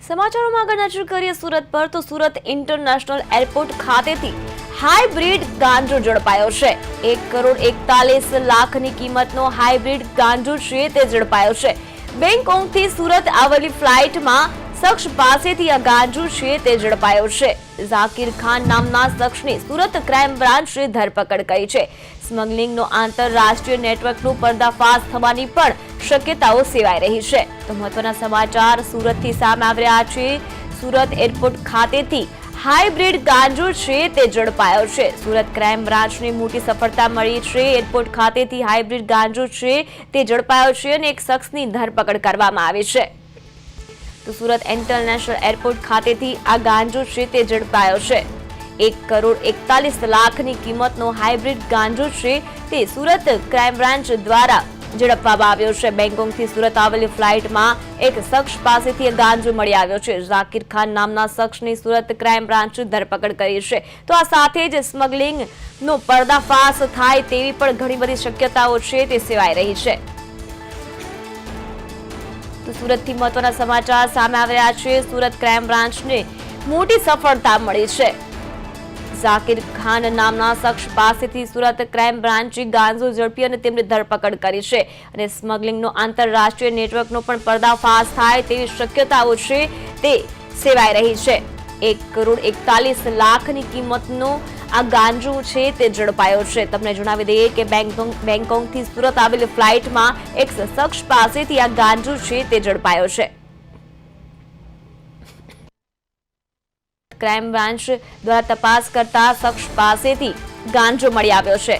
સમાચારોમાં આગળ નજર કરીએ સુરત પર તો સુરત ઇન્ટરનેશનલ એરપોર્ટ ખાતેથી હાઇબ્રિડ ગાંજો ઝડપાયો છે। 1,41,00,000ની કિંમતનો હાઇબ્રિડ ગાંજો છે તે ઝડપાયો છે। બેંગકોકથી સુરત આવેલી ફ્લાઇટમાં શખ્સ પાસેથી આ ગાંજો છે તે ઝડપાયો છે। ઝાકિર ખાન નામના શખ્સની સુરત ક્રાઇમ બ્રાન્ચે ધરપકડ કરી છે। સ્મગલિંગનો આંતરરાષ્ટ્રીય નેટવર્કનો પર્દાફાશ થવાની પણ શક્યતાઓ સેવાઈ રહી છે। તો મહત્વના સમાચાર સુરતથી સામે આવી રહ્યા છે। સુરત એરપોર્ટ ખાતેથી હાઇબ્રિડ ગાંજો છે તે ઝડપાયો છે। સુરત ક્રાઇમ બ્રાન્ચને મોટી સફળતા મળી છે। એરપોર્ટ ખાતેથી હાઇબ્રિડ ગાંજો છે તે ઝડપાયો છે અને એક શખ્સની ધરપકડ કરવામાં આવી છે। તો સુરત ઇન્ટરનેશનલ એરપોર્ટ ખાતેથી આ ગાંજો છે તે ઝડપાયો છે। 1,41,00,000ની કિંમતનો હાઇબ્રિડ ગાંજો છે તે સુરત ક્રાઇમ બ્રાન્ચ દ્વારા ઝડપવામાં આવ્યો છે। બેંગકોકથી સુરત આવેલી ફ્લાઇટમાં એક શખ્સ પાસેથી ગાંજો મળી આવ્યો છે। ઝાકિર ખાન નામના શખ્સની સુરત ક્રાઇમ બ્રાન્ચે ધરપકડ કરી છે। તો આ સાથે જ સ્મગલિંગનો પર્દાફાશ થાય તેવી પણ ઘણી બધી શક્યતાઓ છે તે સેવાઈ રહી છે। તો સુરતથી મહત્વના સમાચાર સામે આવી રહ્યા છે। સુરત ક્રાઇમ બ્રાન્ચને મોટી સફળતા મળી છે। ઝાકિર ખાન નામના શખ્સ પાસેથી સુરત ક્રાઇમ બ્રાન્ચે ગાંજો ઝડપી અને તેમની ધરપકડ કરી છે અને સ્મગલિંગનો આંતરરાષ્ટ્રીય નેટવર્કનો પણ પર્દાફાશ થાય તેવી શક્યતાઓ છે તે સેવાઈ રહી છે। 1,41,00,000ની કિંમતનો આ ગાંજો છે તે ઝડપાયો છે। તમને જણાવી દઈએ કે બેંગકોકથી સુરત આવેલી ફ્લાઇટમાં એક શખ્સ પાસેથી આ ગાંજો છે તે ઝડપાયો છે। ક્રાઇમ બ્રાન્ચ દ્વારા તપાસ કરતા શખ્સ પાસેથી ગાંજો મળી આવ્યો છે।